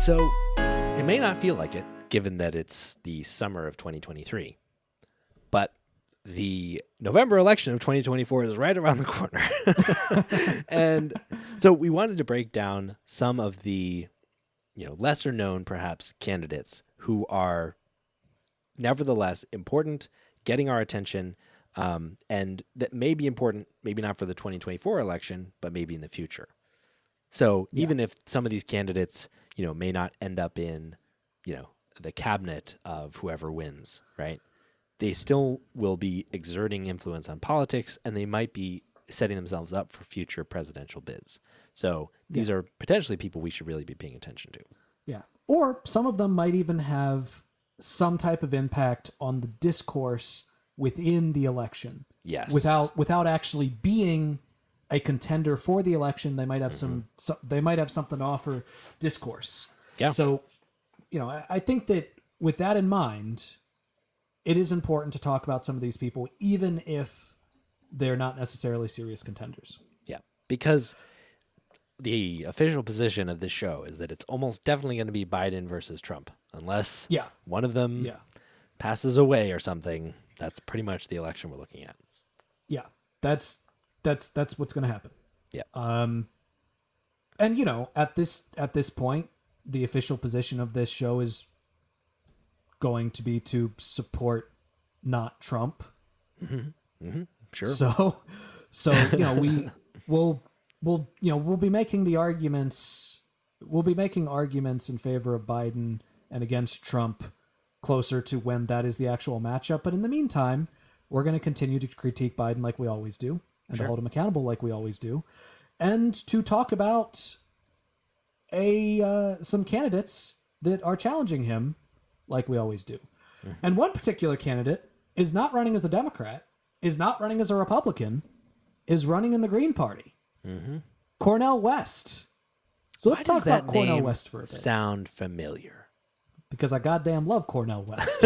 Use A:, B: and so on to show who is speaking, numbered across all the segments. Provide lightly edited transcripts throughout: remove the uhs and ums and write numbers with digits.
A: So it may not feel like it, given that it's the summer of 2023, but the November election of 2024 is right around the corner. And so we wanted to break down some of the, lesser known perhaps candidates who are nevertheless important, getting our attention, and that may be important, maybe not for the 2024 election, but maybe in the future. So even if some of these candidates, may not end up in, the cabinet of whoever wins, right? They still will be exerting influence on politics, and they might be setting themselves up for future presidential bids. So these are potentially people we should really be paying attention to.
B: Yeah. Or some of them might even have some type of impact on the discourse within the election.
A: Yes.
B: Without actually being a contender for the election, they might have they might have something to offer discourse.
A: Yeah.
B: So, I think that with that in mind, it is important to talk about some of these people, even if they're not necessarily serious contenders.
A: Yeah. Because the official position of this show is that it's almost definitely going to be Biden versus Trump, unless one of them passes away or something. That's pretty much the election we're looking at.
B: Yeah. That's what's going to happen.
A: Yeah.
B: And at this point, the official position of this show is going to be to support not Trump.
A: Sure.
B: So we'll be making the arguments. We'll be making arguments in favor of Biden and against Trump closer to when that is the actual matchup. But in the meantime, we're going to continue to critique Biden like we always do, and to hold him accountable like we always do, and to talk about some candidates that are challenging him like we always do. And one particular candidate is not running as a Democrat, is not running as a Republican, is running in the Green Party. Cornel West. So let's talk about Cornel West for a bit.
A: Sound familiar?
B: Because I goddamn love Cornel West.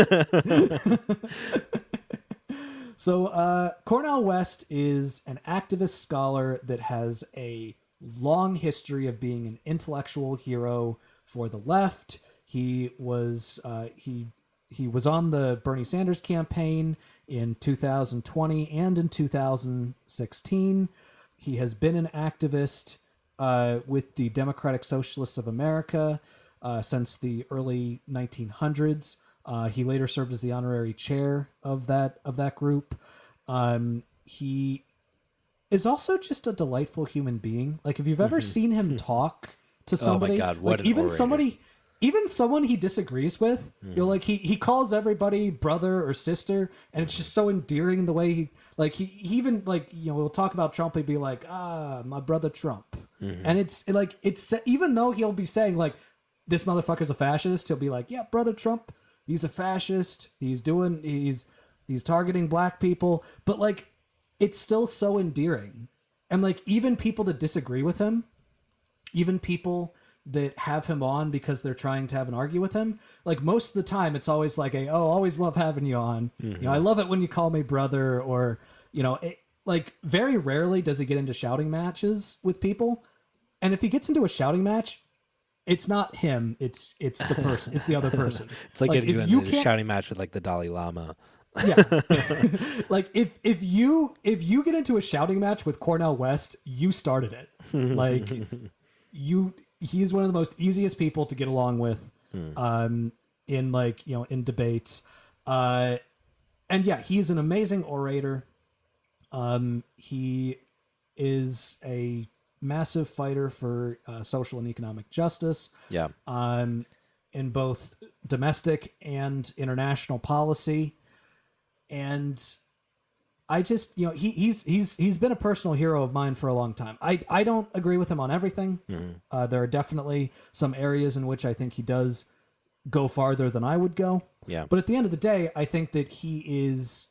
B: So Cornel West is an activist scholar that has a long history of being an intellectual hero for the left. He was he was on the Bernie Sanders campaign in 2020 and in 2016. He has been an activist with the Democratic Socialists of America since the early 1900s. He later served as the honorary chair of that group. He is also just a delightful human being. Like, if you've ever seen him talk to somebody,
A: oh my God, what
B: like even
A: orator.
B: even someone he disagrees with, like he calls everybody brother or sister, and it's just so endearing the way he even we'll talk about Trump, he'd be like, my brother Trump. And it's even though he'll be saying like, this motherfucker's a fascist, he'll be like, yeah, brother Trump, he's a fascist, he's targeting black people, but like, it's still so endearing. And like, even people that disagree with him, even people that have him on because they're trying to have an argue with him, like, most of the time it's always like always love having you on. I love it when you call me brother, or like, very rarely does he get into shouting matches with people. And if he gets into a shouting match, it's not him, it's the person, it's the other person.
A: It's like getting
B: if
A: into a shouting match with like the Dalai Lama.
B: Yeah. Like, if you get into a shouting match with Cornel West, you started it. Like, he's one of the most easiest people to get along with in debates. And yeah, he's an amazing orator. He is a massive fighter for social and economic justice.
A: Yeah.
B: In both domestic and international policy. And I just, he's been a personal hero of mine for a long time. I don't agree with him on everything. There are definitely some areas in which I think he does go farther than I would go.
A: Yeah.
B: But at the end of the day, I think that his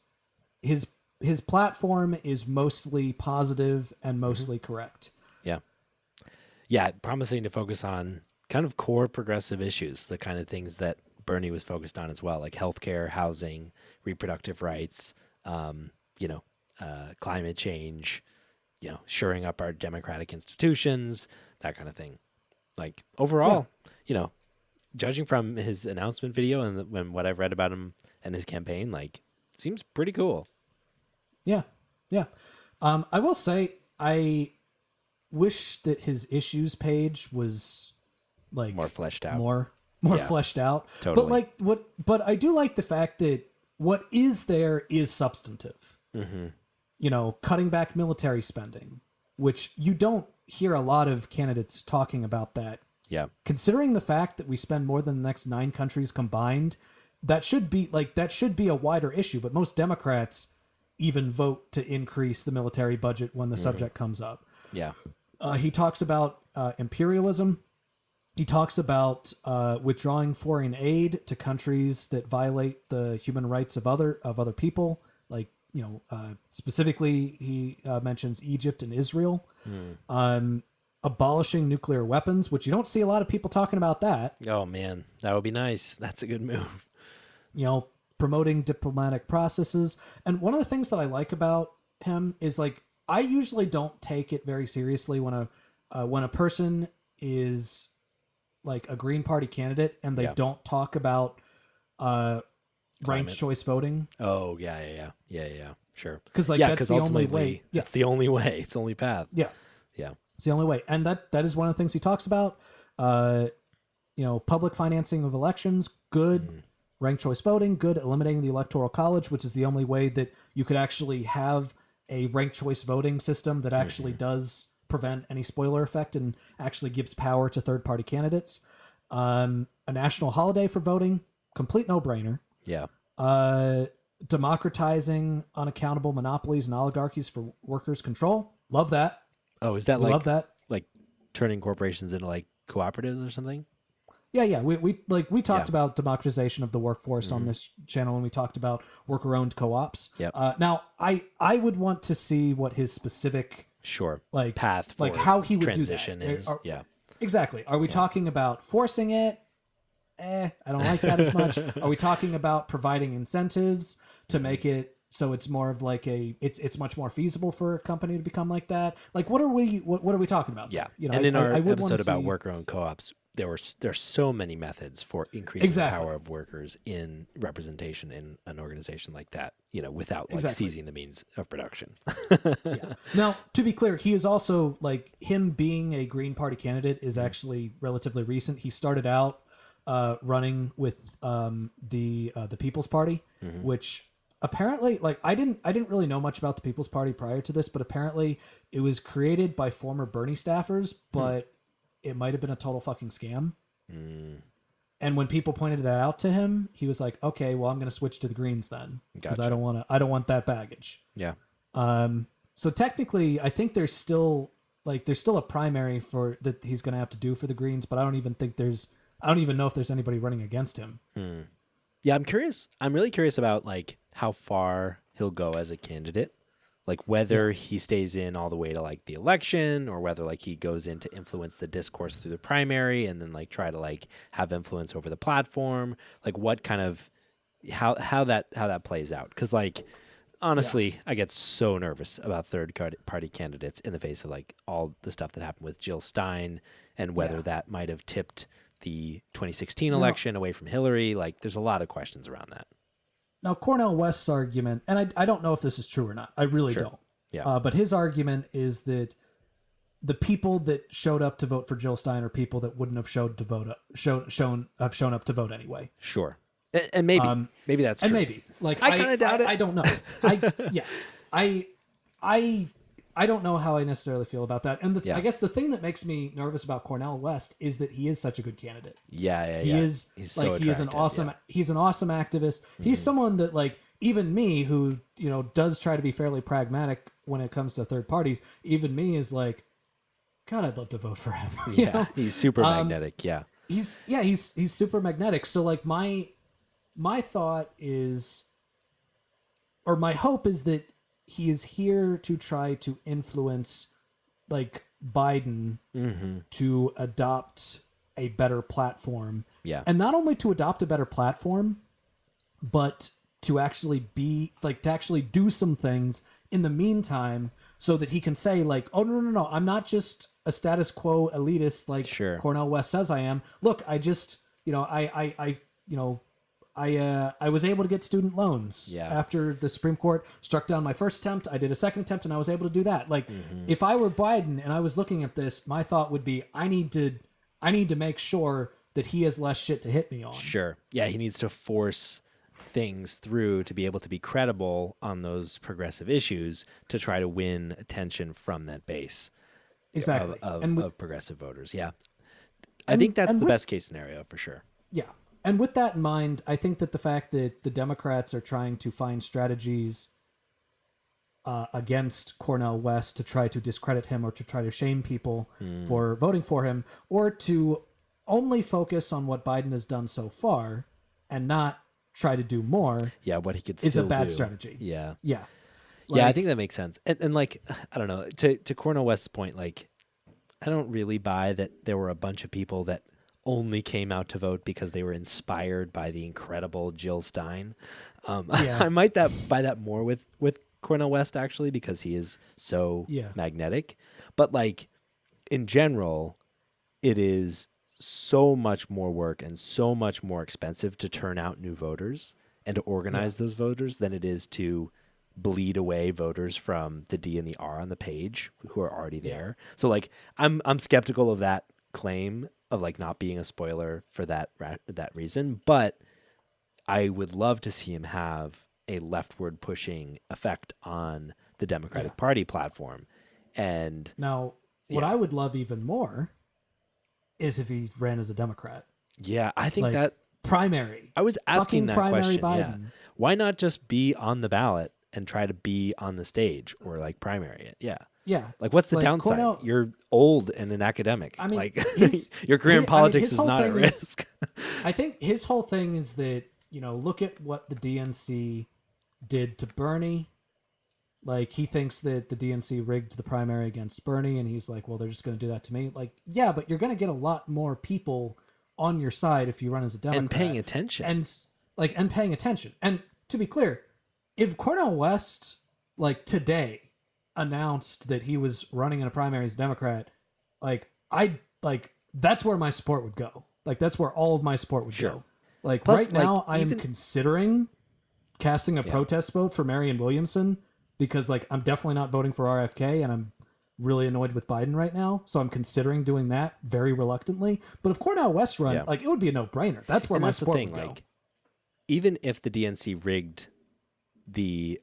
B: platform is mostly positive and mostly correct.
A: Yeah. Yeah. Promising to focus on kind of core progressive issues, the kind of things that Bernie was focused on as well, like healthcare, housing, reproductive rights, climate change, shoring up our democratic institutions, that kind of thing. Like, overall, judging from his announcement video and when what I've read about him and his campaign, like, seems pretty cool.
B: Yeah, yeah. I will say I wish that his issues page was like
A: More fleshed out.
B: more
A: Yeah.
B: fleshed out.
A: Totally.
B: But I do like the fact that what is there is substantive.
A: Mm-hmm.
B: You know, cutting back military spending, which you don't hear a lot of candidates talking about that.
A: Yeah.
B: Considering the fact that we spend more than the next 9 countries combined, that should be a wider issue. But most Democrats even vote to increase the military budget when the subject comes up.
A: Yeah.
B: He talks about imperialism. He talks about withdrawing foreign aid to countries that violate the human rights of other people, like, you know, specifically he mentions Egypt and Israel. Abolishing nuclear weapons, which you don't see a lot of people talking about that.
A: Oh man, that would be nice. That's a good move.
B: You know, promoting diplomatic processes. And one of the things that I like about him is, like, I usually don't take it very seriously when a person is like a Green Party candidate and they don't talk about ranked choice voting.
A: Oh yeah. Sure.
B: Because that's the only way. Yeah.
A: It's the only way. It's the only path.
B: Yeah.
A: Yeah.
B: It's the only way. And that is one of the things he talks about. You know, public financing of elections, good. Ranked choice voting, good. Eliminating the Electoral College, which is the only way that you could actually have a ranked choice voting system that actually does prevent any spoiler effect and actually gives power to third-party candidates. A national holiday for voting, complete no-brainer.
A: Yeah.
B: Democratizing unaccountable monopolies and oligarchies for workers' control. Love that.
A: Oh, is that
B: Love that.
A: like turning corporations into like cooperatives or something?
B: Yeah. We talked about democratization of the workforce on this channel, and we talked about worker-owned co-ops.
A: Yep.
B: Now, I would want to see what his specific
A: path for
B: like how he would
A: transition
B: do that.
A: is. Yeah.
B: Exactly. Are we talking about forcing it? I don't like that as much. Are we talking about providing incentives to make it so it's more of like it's much more feasible for a company to become like that? Like, what are we talking about?
A: Yeah.
B: You know,
A: And in our
B: I would
A: episode about
B: see...
A: worker-owned co-ops, there's so many methods for increasing the power of workers in representation in an organization like that, you know, without like seizing the means of production.
B: Yeah. Now, to be clear, he is also, like, him being a Green Party candidate is actually relatively recent. He started out running with the People's Party, which apparently, like, I didn't really know much about the People's Party prior to this, but apparently it was created by former Bernie staffers, but it might have been a total fucking scam. And when people pointed that out to him, he was like, "Okay, well, I'm going to switch to the Greens then, because I don't want that baggage." Yeah. So technically, I think there's still a primary for that he's going to have to do for the Greens, but I don't even know if there's anybody running against him.
A: Yeah, I'm curious. I'm really curious about like how far he'll go as a candidate. Like whether he stays in all the way to like the election, or whether like he goes in to influence the discourse through the primary and then like try to like have influence over the platform. Like what kind of how that plays out. Because like honestly, I get so nervous about third party candidates in the face of like all the stuff that happened with Jill Stein and whether that might have tipped the 2016 election away from Hillary. Like there's a lot of questions around that.
B: Now, Cornel West's argument, and I don't know if this is true or not. I really don't. Yeah. But his argument is that the people that showed up to vote for Jill Stein are people that wouldn't have shown up to vote anyway.
A: Sure. And maybe that's true.
B: And maybe. Like
A: I kind of doubt it.
B: I don't know. I don't know how I necessarily feel about that. And I guess the thing that makes me nervous about Cornel West is that he is such a good candidate. He is. He's like, he is an awesome. Yeah. He's an awesome activist. He's someone that, like, even me, who, you know, does try to be fairly pragmatic when it comes to third parties, even me is like, God, I'd love to vote for him. You know?
A: He's super magnetic.
B: He's super magnetic. So like my thought is, or my hope is that he is here to try to influence like Biden to adopt a better platform. Yeah. And not only to adopt a better platform, but to actually to actually do some things in the meantime so that he can say like, oh, no, I'm not just a status quo elitist like Cornel West says I am. Look, I just I was able to get student loans
A: Yeah.
B: after the Supreme Court struck down my first attempt. I did a second attempt and I was able to do that. Like if I were Biden and I was looking at this, my thought would be, I need to make sure that he has less shit to hit me on.
A: Sure. Yeah, he needs to force things through to be able to be credible on those progressive issues to try to win attention from that base
B: Exactly.
A: of progressive voters. Yeah. I think that's the best case scenario for sure.
B: Yeah. And with that in mind, I think that the fact that the Democrats are trying to find strategies against Cornel West to try to discredit him or to try to shame people for voting for him, or to only focus on what Biden has done so far and not try to do more,
A: Yeah, what he could
B: is
A: still
B: a bad
A: do.
B: strategy.
A: Yeah.
B: Yeah.
A: Yeah, I think that makes sense. And like, I don't know, to Cornel West's point, like, I don't really buy that there were a bunch of people that only came out to vote because they were inspired by the incredible Jill Stein.
B: Yeah.
A: I might buy that more with Cornel West, actually, because he is so magnetic. But like, in general, it is so much more work and so much more expensive to turn out new voters and to organize those voters than it is to bleed away voters from the D and the R on the page who are already there. So like, I'm skeptical of that claim of like not being a spoiler for that reason, but I would love to see him have a leftward pushing effect on the Democratic Party platform. And
B: Now, what I would love even more is if he ran as a Democrat.
A: yeah, I think
B: Like,
A: that
B: primary.
A: I was asking
B: Fucking
A: that
B: primary
A: question. Yeah.
B: Biden.
A: Why not just be on the ballot and try to be on the stage or like primary it? Yeah.
B: Yeah.
A: Like, what's the
B: Like,
A: downside?
B: Cornel-
A: You're old and an academic.
B: I mean,
A: like,
B: his-
A: your career in
B: his- I mean,
A: politics
B: his
A: is
B: whole
A: not at
B: thing is-
A: risk.
B: I think his whole thing is that, look at what the DNC did to Bernie. Like, he thinks that the DNC rigged the primary against Bernie, and he's like, well, they're just going to do that to me. Like, yeah, but you're going to get a lot more people on your side if you run as a Democrat.
A: And paying attention.
B: And paying attention. And to be clear, if Cornel West, like, today announced that he was running in a primary as a Democrat, that's where my support would go. Like, that's where all of my support would go. Like,
A: Plus,
B: right now,
A: like,
B: I am
A: even-
B: considering casting a protest vote for Marianne Williamson because, like, I'm definitely not voting for RFK, and I'm really annoyed with Biden right now. So I'm considering doing that very reluctantly. But if Cornel West run, like, it would be a no-brainer. That's where
A: And
B: my
A: that's the
B: support
A: thing,
B: would go.
A: like, even if the DNC rigged the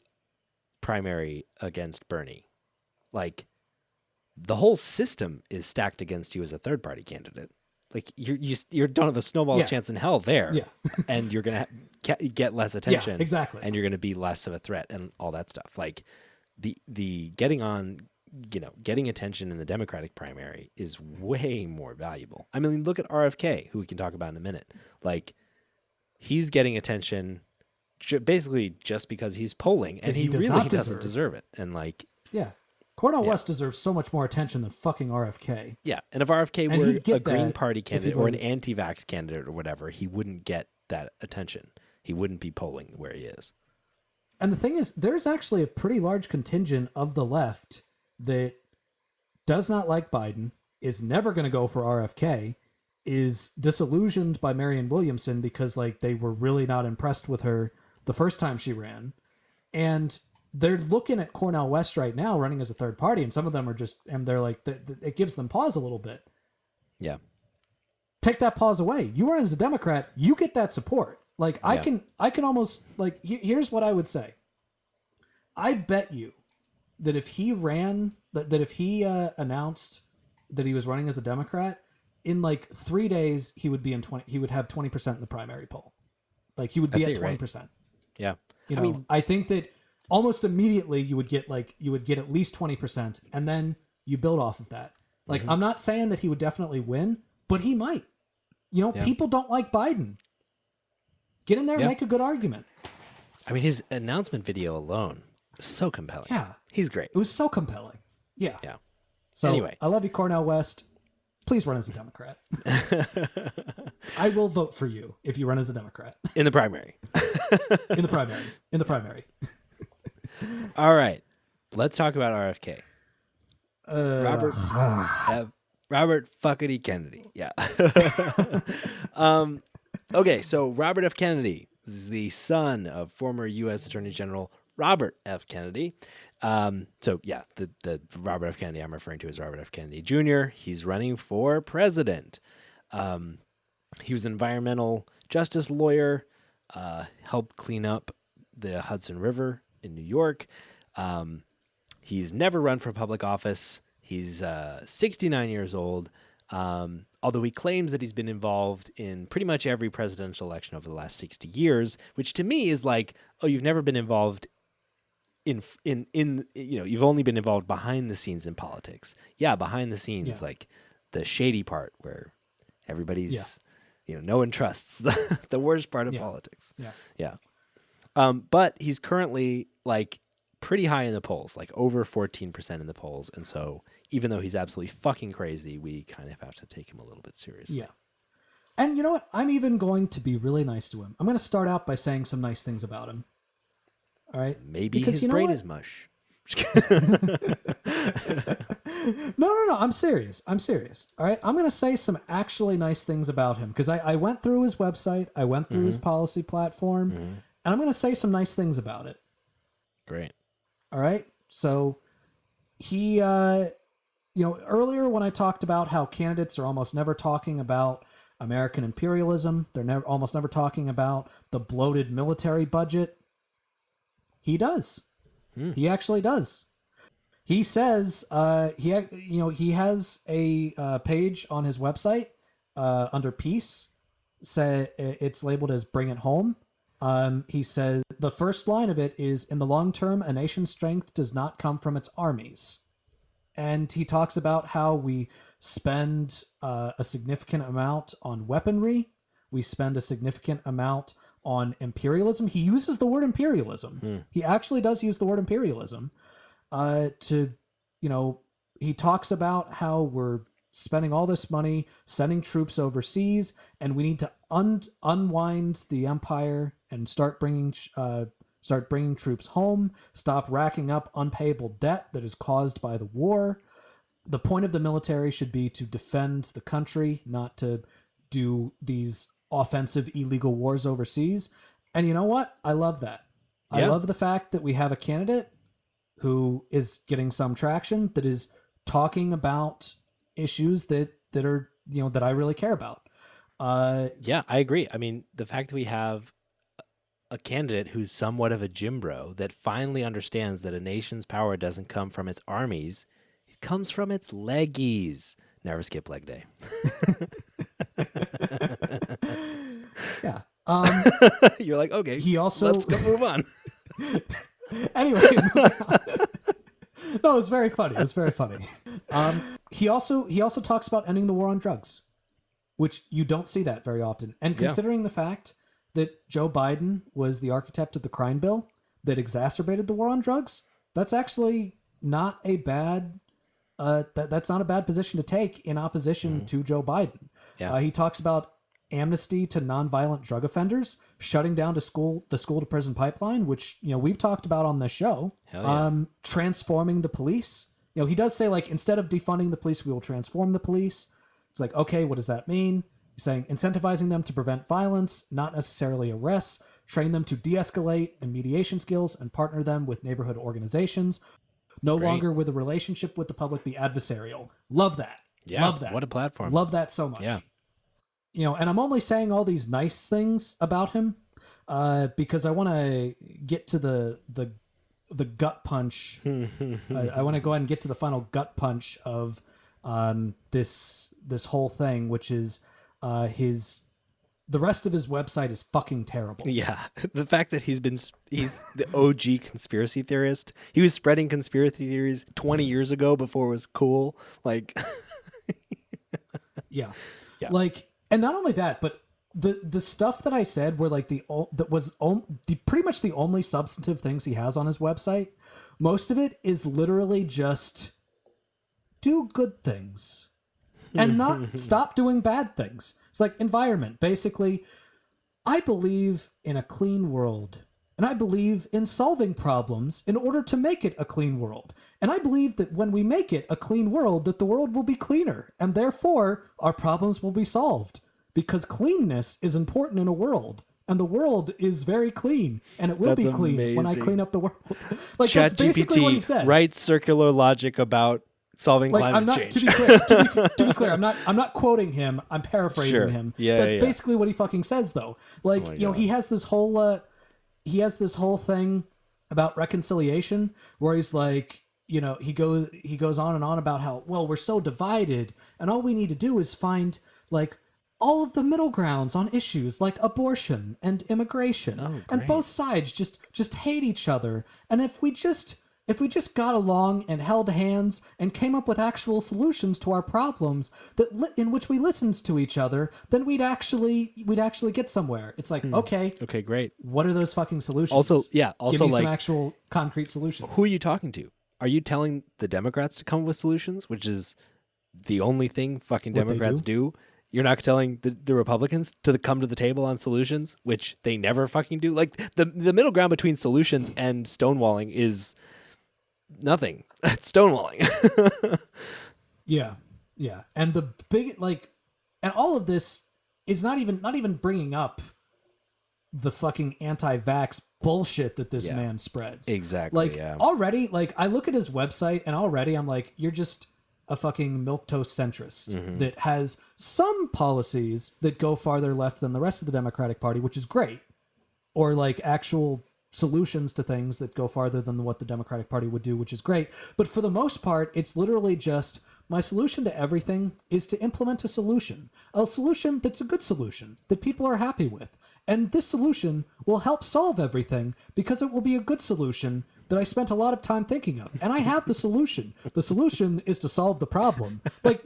A: primary against Bernie, like, the whole system is stacked against you as a third party candidate. Like, you don't have a snowball's chance in hell there.
B: Yeah.
A: And you're gonna get less attention.
B: Yeah, exactly.
A: And you're gonna be less of a threat and all that stuff. Like, the getting on, getting attention in the Democratic primary is way more valuable. I mean, look at RFK, who we can talk about in a minute. Like, he's getting attention basically just because he's polling, and he
B: does
A: really
B: not
A: doesn't
B: deserve.
A: deserve it. And like,
B: Yeah. Cornel West deserves so much more attention than fucking RFK.
A: yeah, and if RFK
B: And
A: were
B: he'd get
A: a Green
B: that
A: Party
B: if he
A: candidate or an
B: voted.
A: anti-vax candidate or whatever, he wouldn't get that attention. He wouldn't be polling where he is.
B: And the thing is, there's actually a pretty large contingent of the left that does not like Biden, is never going to go for RFK, is disillusioned by Marianne Williamson because, like, they were really not impressed with her the first time she ran. And they're looking at Cornel West right now running as a third party, and some of them are just, and they're like, it gives them pause a little bit.
A: Yeah.
B: Take that pause away. You run as a Democrat, you get that support. Like, I can almost, like, here's what I would say. I bet you that if he ran, that if he announced that he was running as a Democrat, in like 3 days he would be he would have 20% in the primary poll. Like, he would be
A: That's
B: at
A: it, right?
B: 20%.
A: Yeah.
B: You know, I think that almost immediately you would get at least 20%, and then you build off of that. Like, I'm not saying that he would definitely win, but he might. People don't like Biden. Get in there and make a good argument.
A: I mean, his announcement video alone is so compelling.
B: Yeah.
A: He's great.
B: It was so compelling. Yeah.
A: Yeah.
B: So
A: Anyway.
B: I love you, Cornel West. Please run as a Democrat. I will vote for you if you run as a Democrat
A: In the primary.
B: in the primary. In the primary.
A: All right. Let's talk about RFK. Robert Fuckity Kennedy. Yeah. Okay, so Robert F. Kennedy is the son of former U.S. Attorney General Robert F. Kennedy. The Robert F. Kennedy I'm referring to is Robert F. Kennedy Jr. He's running for president. He was an environmental justice lawyer, helped clean up the Hudson River in New York. He's never run for public office. He's 69 years old. Although he claims that he's been involved in pretty much every presidential election over the last 60 years, which to me is like, oh, you've never been involved in you've only been involved behind the scenes in politics. Yeah, behind the scenes, like the shady part where everybody's, no one trusts the worst part of politics. Yeah. But he's currently like pretty high in the polls, like over 14% in the polls. And so even though he's absolutely fucking crazy, we kind of have to take him a little bit seriously.
B: Yeah. And you know what? I'm even going to be really nice to him. I'm going to start out by saying some nice things about him. All right?
A: Maybe because his brain is mush.
B: No. I'm serious. All right? I'm going to say some actually nice things about him because I went through his website. I went through his policy platform. And I'm going to say some nice things about it.
A: Great.
B: All right? So he, earlier when I talked about how candidates are almost never talking about American imperialism, they're almost never talking about the bloated military budget. He does. He actually does. He says he has a page on his website under peace. It's labeled as "Bring It Home." He says the first line of it is, "In the long term, a nation's strength does not come from its armies." And he talks about how we spend a significant amount on weaponry. We spend a significant amount on imperialism. He uses the word imperialism. He actually does use the word imperialism. He talks about how we're spending all this money sending troops overseas, and we need to unwind the empire and start bringing troops home, stop racking up unpayable debt that is caused by the war. The point of the military should be to defend the country, not to do these offensive illegal wars overseas. And you know what? I love that. Yeah. I love the fact that we have a candidate who is getting some traction, that is talking about issues that are, that I really care about.
A: Yeah, I agree. I mean, the fact that we have a candidate who's somewhat of a gym bro that finally understands that a nation's power doesn't come from its armies, it comes from its leggies. Never skip leg day.
B: Yeah.
A: You're like, okay,
B: he also
A: let's go move on.
B: Anyway, no, it was very funny. He also talks about ending the war on drugs, which you don't see that very often. And considering the fact that Joe Biden was the architect of the crime bill that exacerbated the war on drugs, that's actually not a bad that's not a bad position to take in opposition to Joe Biden. Yeah. He talks about amnesty to nonviolent drug offenders, shutting down the school to prison pipeline, which we've talked about on this show.
A: Hell yeah.
B: Transforming the police. He does say, like, instead of defunding the police, we will transform the police. It's like, okay, what does that mean? He's saying incentivizing them to prevent violence, not necessarily arrests, train them to de-escalate and mediation skills, and partner them with neighborhood organizations. No Great. Longer will the relationship with the public be adversarial. Love that.
A: Yeah.
B: Love that.
A: What a platform.
B: Love that so much.
A: Yeah.
B: And I'm only saying all these nice things about him because I want to get to the gut punch. I want to go ahead and get to the final gut punch of this whole thing, which is the rest of his website is fucking terrible.
A: Yeah. The fact that he's the OG conspiracy theorist. He was spreading conspiracy theories 20 years ago before it was cool. Like,
B: yeah. Like, and not only that, but the stuff that I said were like pretty much the only substantive things he has on his website. Most of it is literally just do good things and not stop doing bad things. It's like environment. Basically, I believe in a clean world, and I believe in solving problems in order to make it a clean world. And I believe that when we make it a clean world, that the world will be cleaner, and therefore our problems will be solved. because cleanness is important in a world. And the world is very clean, and it will
A: That's
B: be clean when I
A: amazing.
B: clean up the world. Like that's basically what he says.
A: Writes circular logic about solving
B: Like
A: climate
B: I'm not
A: change.
B: to be clear. To be clear, I'm not quoting him. I'm paraphrasing
A: Sure.
B: him.
A: Yeah,
B: that's
A: yeah.
B: basically what he fucking says, though. Like
A: my
B: you know,
A: God.
B: he has this whole thing about reconciliation where he's like, you know, he goes on and on about how well we're so divided, and all we need to do is find like all of the middle grounds on issues like abortion and immigration, and
A: great.
B: both sides just hate each other. And if we just got along and held hands and came up with actual solutions to our problems in which we listened to each other, then we'd actually get somewhere. It's like, okay,
A: Okay, great.
B: what are those fucking solutions?
A: Also, yeah, also,
B: give me some
A: like,
B: actual concrete solutions.
A: Who are you talking to? Are you telling the Democrats to come up with solutions, which is the only thing fucking
B: What they
A: Democrats do? You're not telling the Republicans to come to the table on solutions, which they never fucking do. Like the middle ground between solutions and stonewalling is nothing. It's stonewalling.
B: Yeah, yeah, and the big and all of this is not even bringing up the fucking anti-vax bullshit that this man spreads.
A: Exactly.
B: Like
A: yeah.
B: already, like I look at his website and already I'm like, you're just a fucking milquetoast centrist that has some policies that go farther left than the rest of the Democratic Party, which is great, or like actual solutions to things that go farther than what the Democratic Party would do, which is great. But for the most part, it's literally just my solution to everything is to implement a solution that's a good solution that people are happy with. And this solution will help solve everything because it will be a good solution that I spent a lot of time thinking of. And I have the solution. The solution is to solve the problem. Like,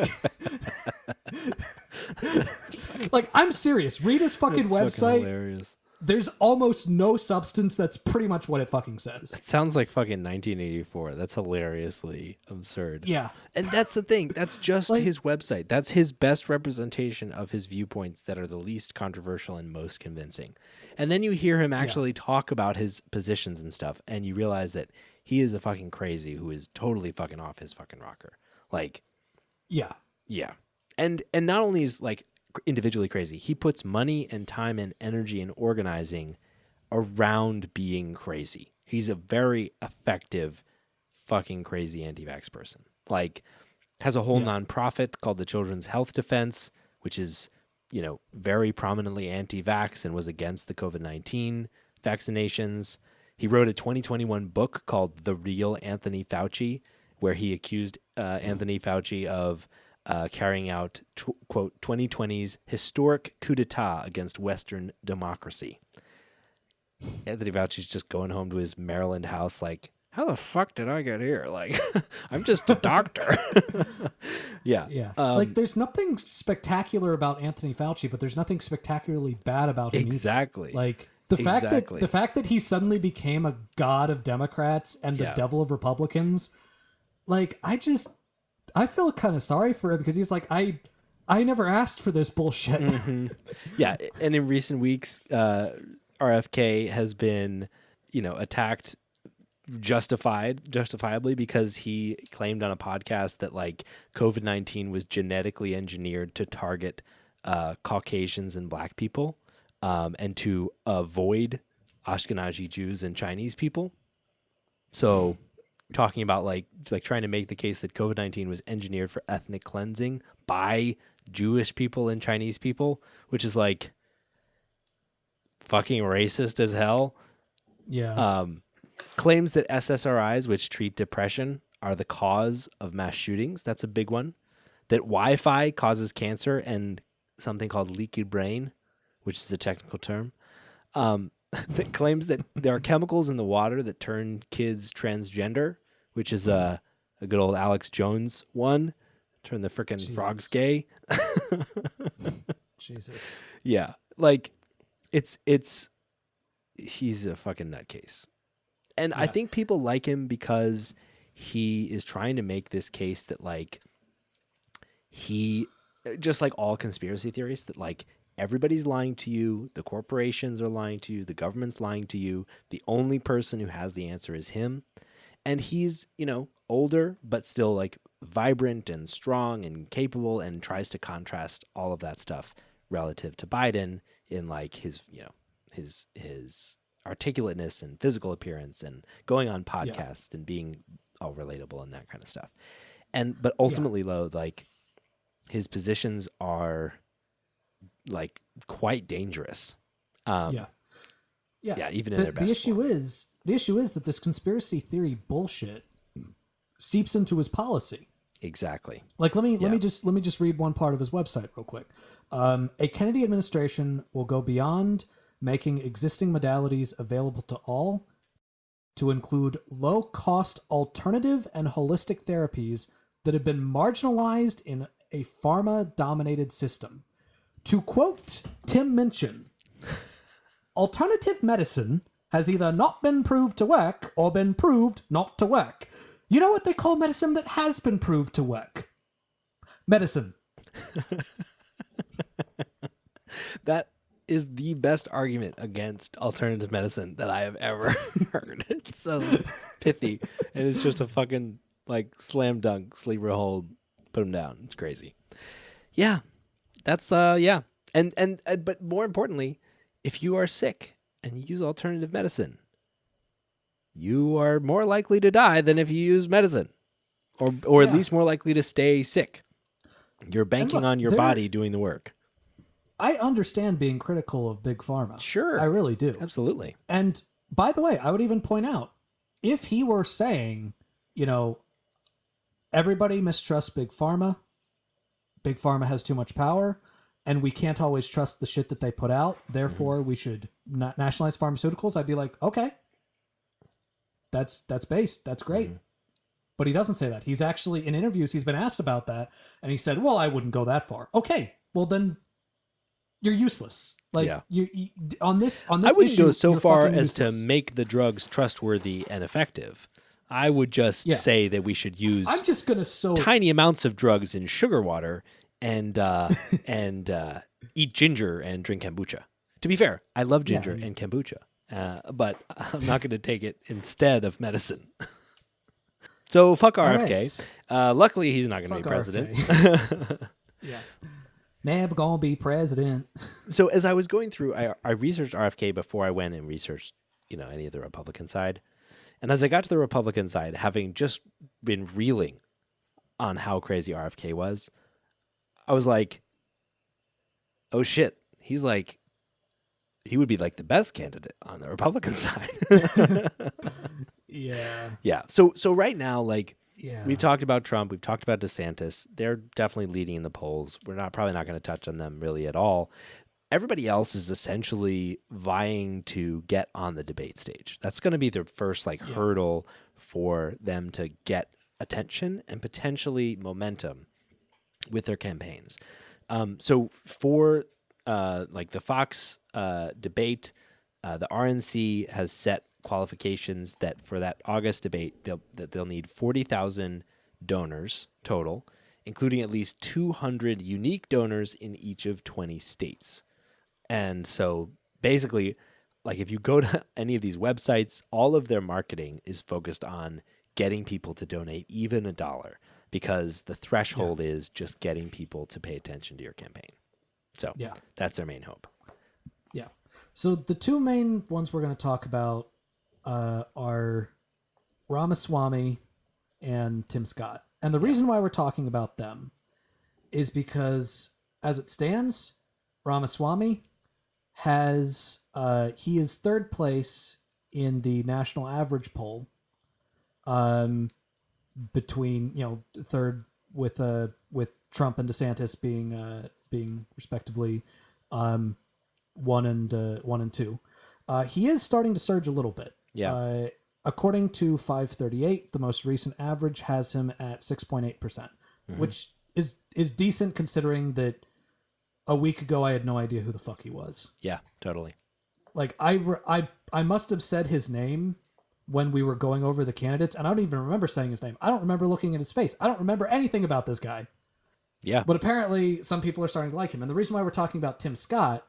B: like I'm serious. Read his fucking
A: That's fucking
B: website.
A: hilarious.
B: There's almost no substance. That's pretty much what it fucking says.
A: It sounds like fucking 1984. That's hilariously absurd.
B: Yeah.
A: And that's the thing. That's just
B: Like-
A: his website. That's his best representation of his viewpoints that are the least controversial and most convincing. And then you hear him actually talk about his positions and stuff, and you realize that he is a fucking crazy who is totally fucking off his fucking rocker. Like,
B: Yeah.
A: yeah. And not only is like individually crazy, he puts money and time and energy and organizing around being crazy. He's a very effective fucking crazy anti-vax person. Like, has a whole nonprofit called the Children's Health Defense, which is, you know, very prominently anti-vax and was against the COVID-19 vaccinations. He wrote a 2021 book called The Real Anthony Fauci, where he accused Anthony Fauci of carrying out, quote, 2020's historic coup d'etat against Western democracy. Anthony Fauci's just going home to his Maryland house like, how the fuck did I get here? Like, I'm just a doctor. Yeah.
B: Yeah. Like, there's nothing spectacular about Anthony Fauci, but there's nothing spectacularly bad about him either.
A: Exactly.
B: Like, the fact that he suddenly became a god of Democrats and the devil of Republicans, like, I feel kind of sorry for him because he's like, I never asked for this bullshit.
A: Yeah, and in recent weeks, RFK has been, you know, attacked justifiably because he claimed on a podcast that like COVID-19 was genetically engineered to target Caucasians and Black people, and to avoid Ashkenazi Jews and Chinese people. So, talking about like trying to make the case that COVID-19 was engineered for ethnic cleansing by Jewish people and Chinese people, which is like fucking racist as hell.
B: Yeah.
A: Claims that SSRIs, which treat depression, are the cause of mass shootings. That's a big one. That Wi-Fi causes cancer and something called leaky brain, which is a technical term. That claims that there are chemicals in the water that turn kids transgender, which is a good old Alex Jones one. Turn the frickin' frogs gay.
B: Jesus.
A: Yeah. Like, he's a fucking nutcase. And I think people like him because he is trying to make this case that, like, he, just like all conspiracy theories, that, like, everybody's lying to you, the corporations are lying to you, the government's lying to you, the only person who has the answer is him. And he's, you know, older, but still, like, vibrant and strong and capable, and tries to contrast all of that stuff relative to Biden in like his, you know, his articulateness and physical appearance and going on podcasts and being all relatable and that kind of stuff. But ultimately, though, like his positions are like quite dangerous. Yeah, even in their best
B: the issue is that this conspiracy theory bullshit seeps into his policy.
A: Exactly.
B: Like let me just read one part of his website real quick. A Kennedy administration will go beyond making existing modalities available to all to include low-cost alternative and holistic therapies that have been marginalized in a pharma-dominated system. To quote Tim Minchin, alternative medicine has either not been proved to work or been proved not to work. You know what they call medicine that has been proved to work? Medicine.
A: That is the best argument against alternative medicine that I have ever heard. It's so pithy, and it's just a fucking like slam dunk, sleeper hold, put him down. It's crazy. Yeah, that's yeah, and but more importantly, if you are sick and you use alternative medicine, you are more likely to die than if you use medicine, or at least more likely to stay sick. You're banking on your body doing the work.
B: I understand being critical of Big Pharma.
A: Sure.
B: I really do.
A: Absolutely.
B: And by the way, I would even point out, if he were saying, you know, everybody mistrusts Big Pharma has too much power, and we can't always trust the shit that they put out, therefore we should not nationalize pharmaceuticals, I'd be like, okay, that's based. That's great. But he doesn't say that. He's actually, in interviews, he's been asked about that, and he said, well, I wouldn't go that far. Okay, well then you're useless. Like you on this
A: I wouldn't
B: issue,
A: go so far as
B: useless.
A: to make the drugs trustworthy and effective. I would just say that we should use
B: I'm just gonna
A: tiny amounts of drugs in sugar water and eat ginger and drink kombucha. To be fair, I love ginger and kombucha, but I'm not going to take it instead of medicine. So fuck RFK. Right. Luckily, he's not going to be president.
B: Yeah. Never gonna be president.
A: So as I was going through, I researched RFK before I went and researched, you know, any of the Republican side. And as I got to the Republican side, having just been reeling on how crazy RFK was, I was like, oh shit, he would be like the best candidate on the Republican side. Yeah. So right now, like, we've talked about Trump, we've talked about DeSantis. They're definitely leading in the polls. We're probably not going to touch on them really at all. Everybody else is essentially vying to get on the debate stage. That's going to be their first hurdle for them to get attention and potentially momentum with their campaigns. So for the Fox debate, the RNC has set qualifications that for that August debate, they'll need 40,000 donors total, including at least 200 unique donors in each of 20 states. And so basically, like if you go to any of these websites, all of their marketing is focused on getting people to donate even $1, because the threshold is just getting people to pay attention to your campaign. So that's their main hope.
B: Yeah. So the two main ones we're going to talk about are Ramaswamy and Tim Scott. And the reason why we're talking about them is because, as it stands, Ramaswamy he is third place in the national average poll, between, third with Trump and DeSantis being respectively 1 and 2. He is starting to surge a little bit. Yeah. According to 538, the most recent average has him at 6.8%, which is decent considering that a week ago I had no idea who the fuck he was.
A: Yeah, totally.
B: Like I must have said his name when we were going over the candidates, and I don't even remember saying his name. I don't remember looking at his face. I don't remember anything about this guy.
A: Yeah.
B: But apparently some people are starting to like him. And the reason why we're talking about Tim Scott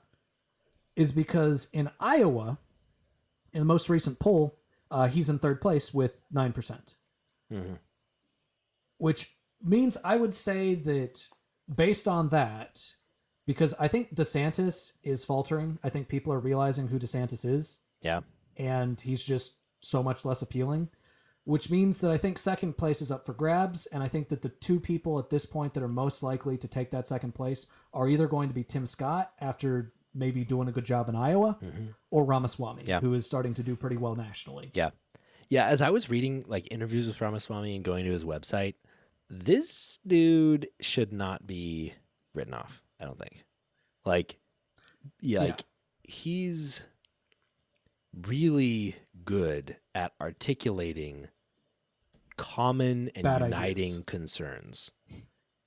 B: is because in Iowa, in the most recent poll, he's in third place with 9%. Which means I would say that based on that, because I think DeSantis is faltering. I think people are realizing who DeSantis is,
A: Yeah.
B: and he's just so much less appealing, which means that I think second place is up for grabs. And I think that the two people at this point that are most likely to take that second place are either going to be Tim Scott after maybe doing a good job in Iowa, or Ramaswamy,
A: Yeah.
B: who is starting to do pretty well nationally.
A: Yeah. Yeah. As I was reading like interviews with Ramaswamy and going to his website, this dude should not be written off, I don't think. Like, yeah, like he's really good at articulating common and
B: Bad
A: uniting
B: ideas.
A: concerns.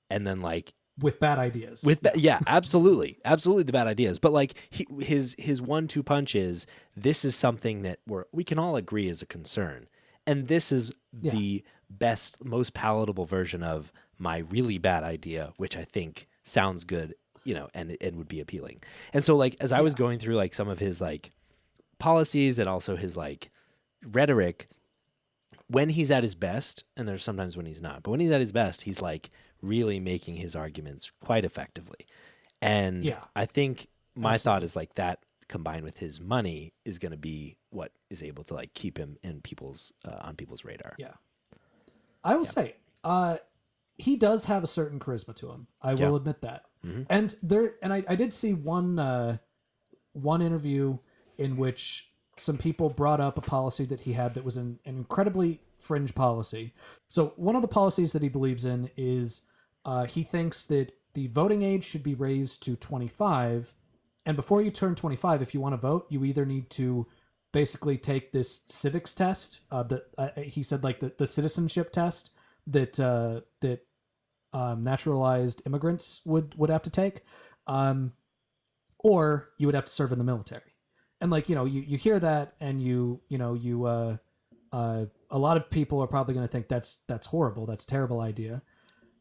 A: And then like
B: With bad ideas.
A: yeah, absolutely. Absolutely the bad ideas. But like his 1-2 punch is this is something that we can all agree is a concern. And this is the best, most palatable version of my really bad idea, which I think sounds good, you know, and would be appealing. And so like as I was going through like some of his like policies and also his like rhetoric, when he's at his best, and there's sometimes when he's not, but when he's at his best, he's like really making his arguments quite effectively. And I think my thought is like that combined with his money is going to be what is able to like keep him in people's on people's radar.
B: Yeah. I will say, he does have a certain charisma to him. I will admit that. And I did see one interview in which some people brought up a policy that he had that was an incredibly fringe policy. So one of the policies that he believes in is he thinks that the voting age should be raised to 25. And before you turn 25, if you want to vote, you either need to basically take this civics test that he said like the citizenship test that naturalized immigrants would have to take, or you would have to serve in the military. And like, you know, you hear that and a lot of people are probably going to think that's horrible. That's a terrible idea.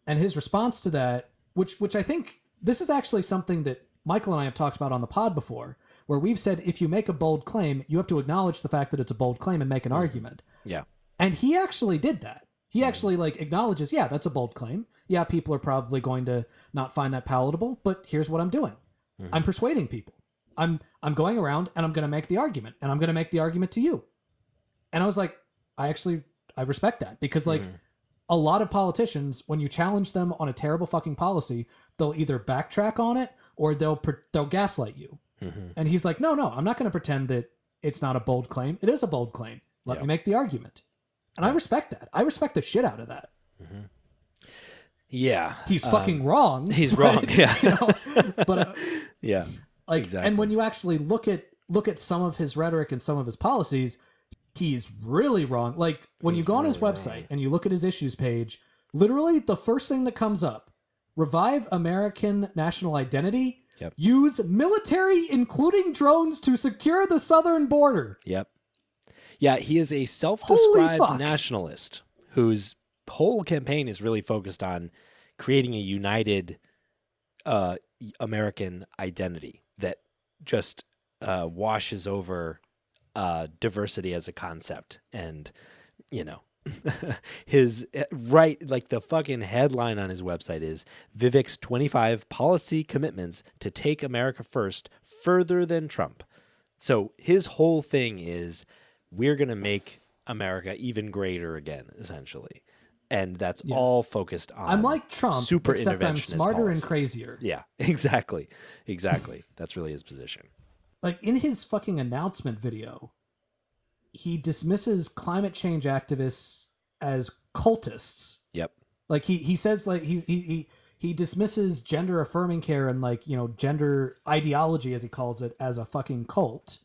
B: And his response to that, which I think this is actually something that Michael and I have talked about on the pod before, where we've said, if you make a bold claim, you have to acknowledge the fact that it's a bold claim and make an argument.
A: Yeah.
B: And he actually did that. He actually like acknowledges, yeah, that's a bold claim. Yeah, people are probably going to not find that palatable, but here's what I'm doing. I'm persuading people. I'm going around and I'm going to make the argument, and I'm going to make the argument to you. And I was like, I respect that, because like a lot of politicians, when you challenge them on a terrible fucking policy, they'll either backtrack on it or they'll gaslight you. And he's like, no, I'm not going to pretend that it's not a bold claim. It is a bold claim. Let me make the argument. And I respect that. I respect the shit out of that.
A: Yeah.
B: He's fucking wrong.
A: He's wrong. Yeah.
B: You know, but
A: yeah.
B: like,
A: exactly.
B: And when you actually look at some of his rhetoric and some of his policies, he's really wrong. Like when you go on his website and you look at his issues page, literally the first thing that comes up, revive American national identity, use military, including drones, to secure the southern border.
A: Yep. Yeah, he is a self-described nationalist whose whole campaign is really focused on creating a united American identity that just washes over diversity as a concept. And, you know, his like the fucking headline on his website is Vivek's 25 policy commitments to take America first further than Trump. So his whole thing is, we're going to make America even greater again, essentially. And that's all focused on
B: I'm like Trump,
A: super
B: except I'm smarter
A: policies.
B: and crazier.
A: Yeah, exactly. That's really his position.
B: Like in his fucking announcement video, he dismisses climate change activists as cultists.
A: Yep.
B: Like he says like he dismisses gender affirming care and like, you know, gender ideology, as he calls it, as a fucking cult.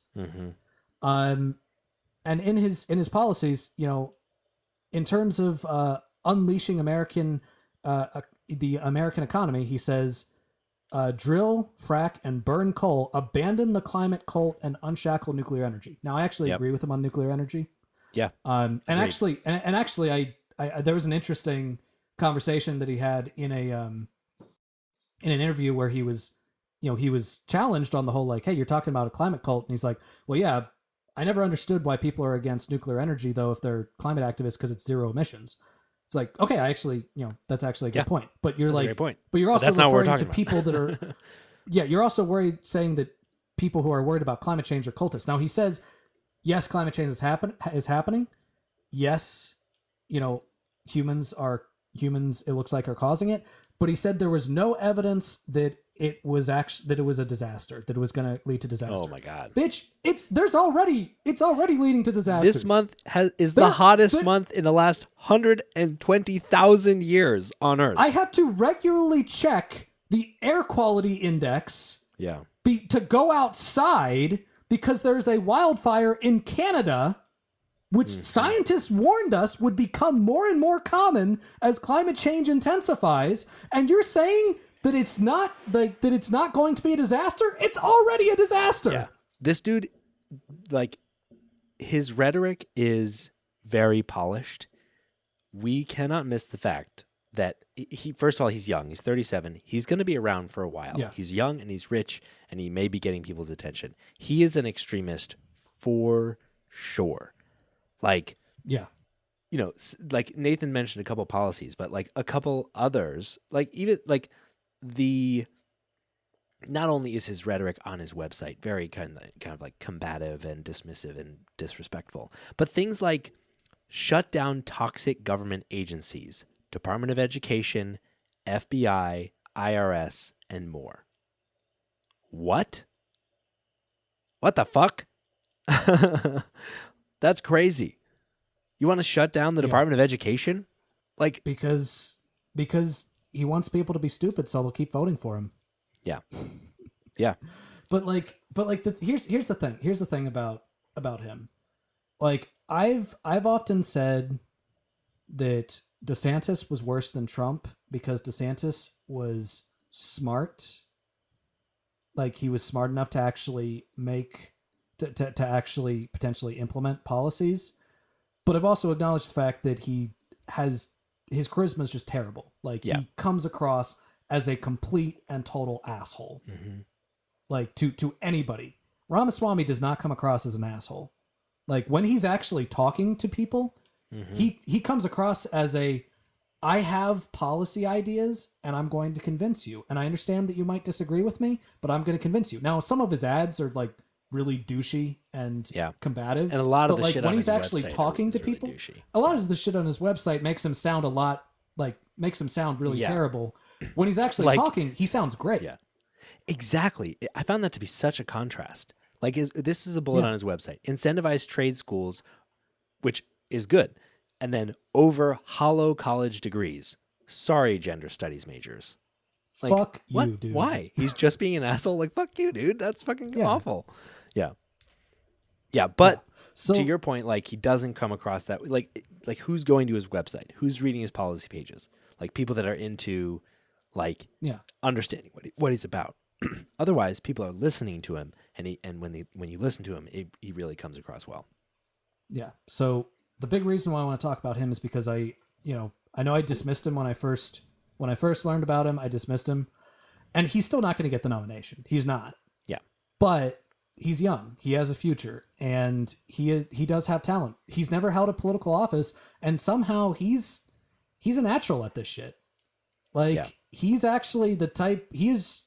B: And in his policies, you know, in terms of unleashing the American economy, he says, drill, frack, and burn coal, abandon the climate cult, and unshackle nuclear energy. Now, I actually agree with him on nuclear energy.
A: Yeah.
B: And actually, I there was an interesting conversation that he had in an interview where he was challenged on the whole, like, hey, you're talking about a climate cult. And he's like, well, yeah, I never understood why people are against nuclear energy, though, if they're climate activists, because it's zero emissions. It's like, okay, I actually, that's actually a good point. But you're
A: that's
B: like,
A: a great point.
B: But you're also
A: that's not what we're
B: referring to
A: talking
B: people that are, you're also worried saying that people who are worried about climate change are cultists. Now he says, yes, climate change is happening. Yes, you know, humans, it looks like, are causing it. But he said there was no evidence that it was a disaster, that it was going to lead to disaster.
A: Oh my God.
B: Bitch, it's already leading to disasters.
A: This month is the hottest month in the last 120,000 years on Earth.
B: I have to regularly check the air quality index
A: Yeah.
B: to go outside because there's a wildfire in Canada, which scientists warned us would become more and more common as climate change intensifies. And you're saying that it's not going to be a disaster? It's already a disaster.
A: Yeah. This dude, like, his rhetoric is very polished. We cannot miss the fact that he, first of all, he's young. He's 37. He's going to be around for a while.
B: Yeah.
A: He's young and he's rich and he may be getting people's attention. He is an extremist for sure. Like,
B: Yeah.
A: you know, like Nathan mentioned a couple policies, but like a couple others, like even like not only is his rhetoric on his website very kind of like combative and dismissive and disrespectful, but things like shut down toxic government agencies, Department of Education, FBI, IRS, and more. What? What the fuck? That's crazy. You want to shut down the Department of Education? Like,
B: because he wants people to be stupid, so they'll keep voting for him.
A: Yeah. Yeah.
B: But here's the thing. Here's the thing about him. Like, I've often said that DeSantis was worse than Trump because DeSantis was smart. Like, he was smart enough to actually to actually potentially implement policies. But I've also acknowledged the fact that his charisma is just terrible. Like, he comes across as a complete and total asshole. Mm-hmm. Like, to anybody. Ramaswamy does not come across as an asshole. Like, when he's actually talking to people, he comes across as I have policy ideas and I'm going to convince you. And I understand that you might disagree with me, but I'm going to convince you. Now, some of his ads are like really douchey and combative.
A: And a lot of the shit
B: when
A: on
B: he's
A: his
B: actually
A: website
B: talking to
A: really
B: people,
A: douchey.
B: a lot of the shit on his website makes him sound really terrible. When he's actually talking, he sounds great.
A: Yeah. Exactly. I found that to be such a contrast. Like, this is a bullet on his website. Incentivize trade schools, which is good. And then over hollow college degrees. Sorry, gender studies majors. Like,
B: fuck
A: what?
B: you, dude.
A: Why? He's just being an asshole? Like, fuck you, dude. That's fucking awful. Yeah. Yeah, but
B: So,
A: to your point, like, he doesn't come across that. Like who's going to his website? Who's reading his policy pages? Like, people that are into, like, understanding what he's about. Otherwise, people are listening to him, and when you listen to him, he really comes across well.
B: Yeah. So the big reason why I want to talk about him is because I know I dismissed him when I first learned about him. I dismissed him, and he's still not going to get the nomination. He's not.
A: Yeah.
B: But he's young. He has a future, and he does have talent. He's never held a political office, and somehow he's a natural at this shit. Like, he's actually the type. He is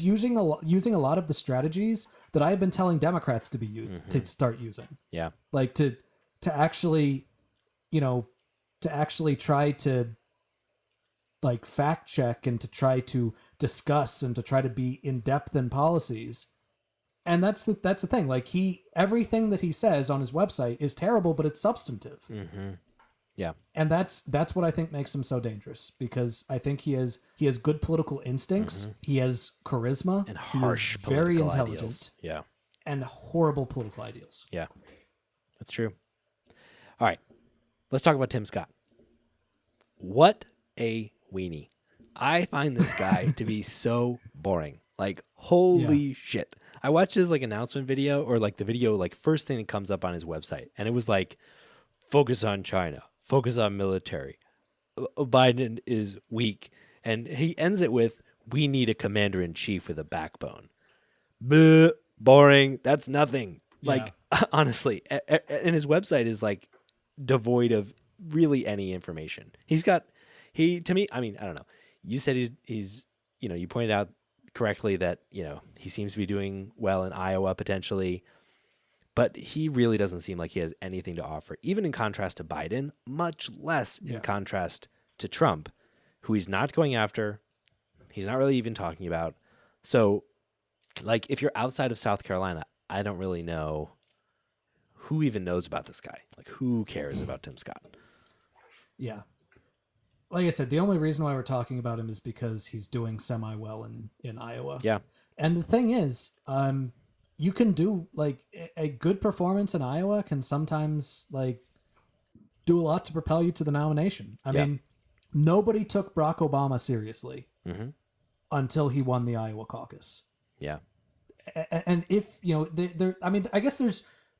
B: using a lot of the strategies that I have been telling Democrats to be used to start using.
A: Yeah.
B: Like, to actually, try to, like, fact check and to try to discuss and to try to be in depth in policies. And that's the thing. Like, everything that he says on his website is terrible, but it's substantive.
A: Mm-hmm. Yeah.
B: And that's what I think makes him so dangerous, because I think he has good political instincts. Mm-hmm. He has charisma
A: and harsh,
B: he is very intelligent.
A: Ideals. Yeah.
B: And horrible political ideals.
A: Yeah. That's true. All right. Let's talk about Tim Scott. What a weenie. I find this guy to be so boring. Like, holy shit. I watched his, like, announcement video, or like the video, like, first thing that comes up on his website. And it was like, focus on China, focus on military. Biden is weak. And he ends it with, we need a commander in chief with a backbone. Bleh, boring. That's nothing.
B: Yeah.
A: Like, honestly. And his website is, like, devoid of really any information. To me, I mean, I don't know. You said he's you pointed out correctly that, he seems to be doing well in Iowa potentially, but he really doesn't seem like he has anything to offer, even in contrast to Biden, much less in contrast to Trump, who he's not going after. He's not really even talking about. So, like, if you're outside of South Carolina, I don't really know who even knows about this guy. Like, who cares about Tim Scott?
B: Yeah. Like I said, the only reason why we're talking about him is because he's doing semi-well in Iowa.
A: Yeah.
B: And the thing is, you can do, like, a good performance in Iowa can sometimes, like, do a lot to propel you to the nomination. I mean, nobody took Barack Obama seriously until he won the Iowa caucus.
A: Yeah.
B: And if, I mean, I guess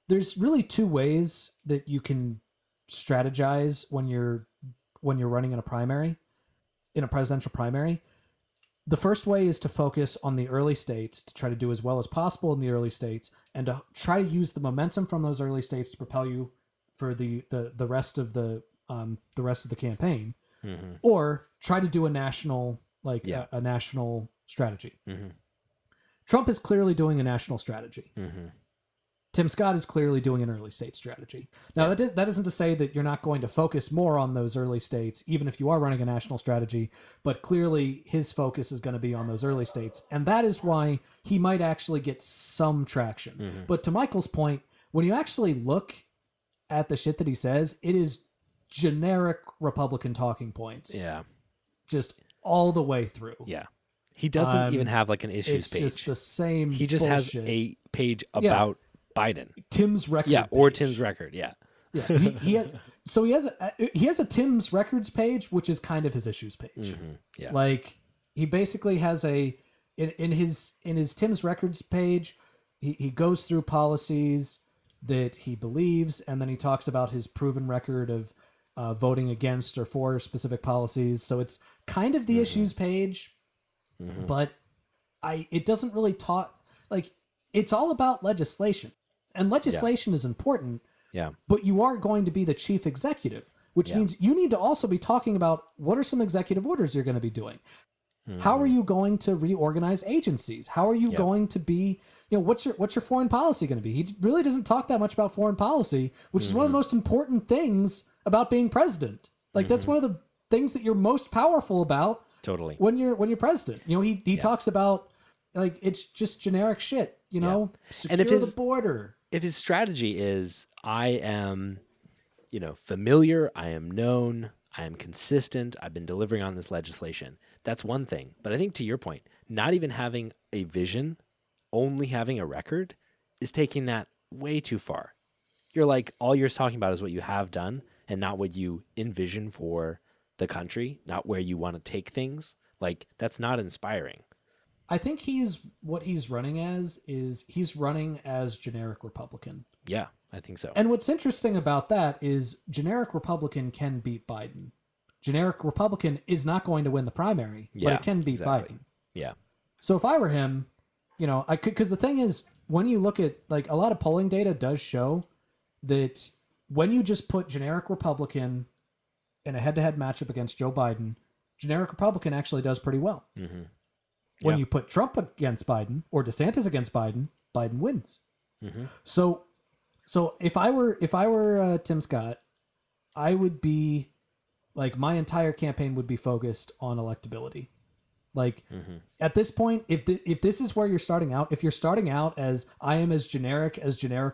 B: there's really two ways that you can strategize when you're running in a presidential primary. The first way is to focus on the early states, to try to do as well as possible in the early states, and to try to use the momentum from those early states to propel you for the rest of the campaign, or try to do a national a national strategy. Trump is clearly doing a national strategy. Tim Scott is clearly doing an early state strategy. Now, that isn't to say that you're not going to focus more on those early states, even if you are running a national strategy, but clearly his focus is going to be on those early states. And that is why he might actually get some traction. But to Michael's point, when you actually look at the shit that he says, it is generic Republican talking points.
A: Yeah.
B: Just all the way through.
A: Yeah. He doesn't even have like an issues page.
B: It's just the same
A: He just
B: bullshit.
A: has a page about Biden.
B: Tim's record.
A: Yeah, or
B: page.
A: Tim's record. Yeah.
B: Yeah. He has a Tim's records page, which is kind of his issues page.
A: Yeah.
B: Like, he basically has in his Tim's records page, he goes through policies that he believes, and then he talks about his proven record of voting against or for specific policies. So it's kind of the issues page, but it doesn't really talk, like, it's all about legislation, and legislation is important.
A: Yeah.
B: But you are going to be the chief executive, which means you need to also be talking about what are some executive orders you're going to be doing. How are you going to reorganize agencies? How are you going to be, what's your foreign policy going to be? He really doesn't talk that much about foreign policy, which is one of the most important things about being president. Like, that's one of the things that you're most powerful about.
A: Totally.
B: When you're president, he talks about, like, it's just generic shit, secure
A: and if
B: the border.
A: If his strategy is, I am, familiar, I am known, I am consistent, I've been delivering on this legislation, that's one thing. But I think, to your point, not even having a vision, only having a record, is taking that way too far. You're like, all you're talking about is what you have done and not what you envision for the country, not where you want to take things. Like, that's not inspiring.
B: I think what he's running as is he's running as generic Republican.
A: Yeah, I think so.
B: And what's interesting about that is generic Republican can beat Biden. Generic Republican is not going to win the primary, but it can beat Biden.
A: Yeah.
B: So if I were him, I could, because the thing is, when you look at, like, a lot of polling data does show that when you just put generic Republican in a head-to-head matchup against Joe Biden, generic Republican actually does pretty well. When you put Trump against Biden or DeSantis against Biden, Biden wins. So if I were Tim Scott, I would be, like, my entire campaign would be focused on electability. Like, at this point, if this is where you're starting out, if you're starting out as, I am as generic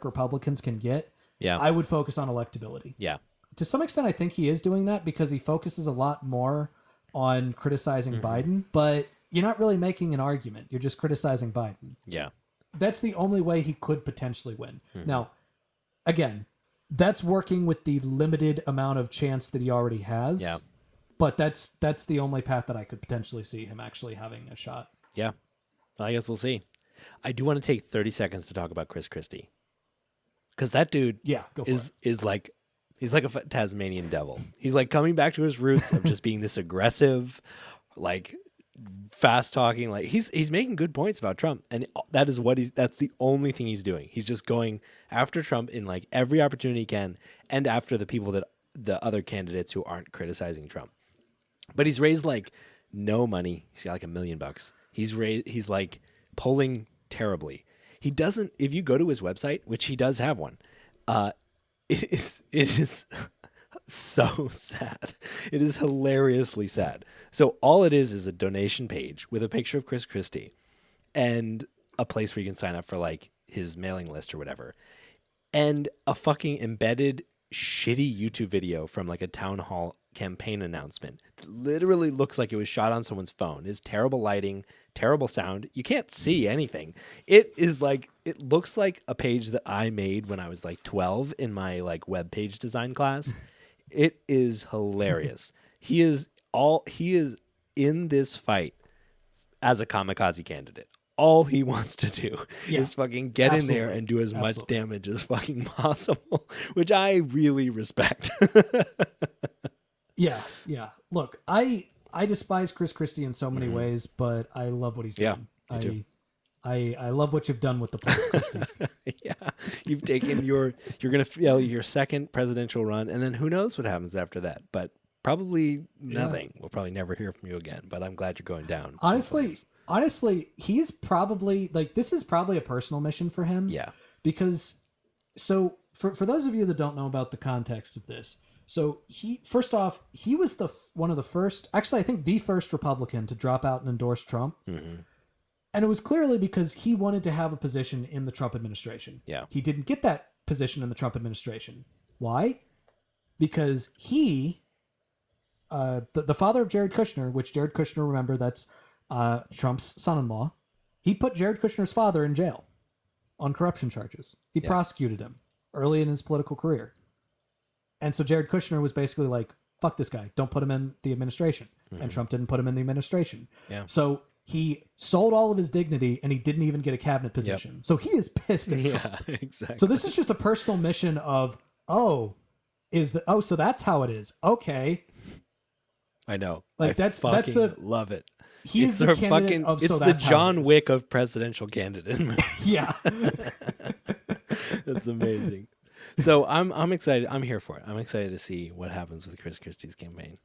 B: Republicans can get, I would focus on electability.
A: Yeah.
B: To some extent, I think he is doing that because he focuses a lot more on criticizing Biden, but you're not really making an argument. You're just criticizing Biden.
A: Yeah.
B: That's the only way he could potentially win. Now, again, that's working with the limited amount of chance that he already has.
A: Yeah.
B: But that's the only path that I could potentially see him actually having a shot.
A: Yeah. I guess we'll see. I do want to take 30 seconds to talk about Chris Christie. Because that dude is like, he's like a Tasmanian devil. He's like coming back to his roots of just being this aggressive, like, fast talking. Like, he's making good points about Trump, and that's the only thing he's doing. He's just going after Trump in, like, every opportunity he can, and after the other candidates who aren't criticizing Trump. But he's raised, like, no money. He's got like $1 million. He's like polling terribly. He doesn't. If you go to his website, which he does have one, it is so sad. It is hilariously sad. So all it is a donation page with a picture of Chris Christie and a place where you can sign up for like his mailing list or whatever, and a fucking embedded shitty YouTube video from like a town hall campaign announcement. It literally looks like it was shot on someone's phone. It's terrible lighting, terrible sound. You can't see anything. It looks like a page that I made when I was like 12 in my like web page design class. It is hilarious. He is in this fight as a kamikaze candidate. All he wants to do is fucking get in there and do as much damage as fucking possible, which I really respect.
B: Yeah. Look, I despise Chris Christie in so many ways, but I love what he's done. I love what you've done with the place, Christie.
A: Yeah, you've taken you're gonna feel your second presidential run, and then who knows what happens after that? But probably nothing. We'll probably never hear from you again. But I'm glad you're going down.
B: Honestly, he's probably like this is probably a personal mission for him.
A: Yeah,
B: because so for those of you that don't know about the context of this, so he was one of the first, actually I think the first Republican to drop out and endorse Trump.
A: Mm-hmm.
B: And it was clearly because he wanted to have a position in the Trump administration.
A: Yeah.
B: He didn't get that position in the Trump administration. Why? Because he, the father of Jared Kushner, which Jared Kushner, remember, that's Trump's son-in-law, he put Jared Kushner's father in jail on corruption charges. He prosecuted him early in his political career. And so Jared Kushner was basically like, fuck this guy. Don't put him in the administration. Mm-hmm. And Trump didn't put him in the administration.
A: Yeah.
B: So he sold all of his dignity and he didn't even get a cabinet position. Yep. So he is pissed at Trump.
A: Yeah, exactly.
B: So this is just a personal mission of, so that's how it is. Okay.
A: I know.
B: Like that's the
A: love it.
B: He's the candidate of
A: it's the John Wick of presidential candidate.
B: Yeah.
A: That's amazing. So I'm excited. I'm here for it. I'm excited to see what happens with Chris Christie's campaign.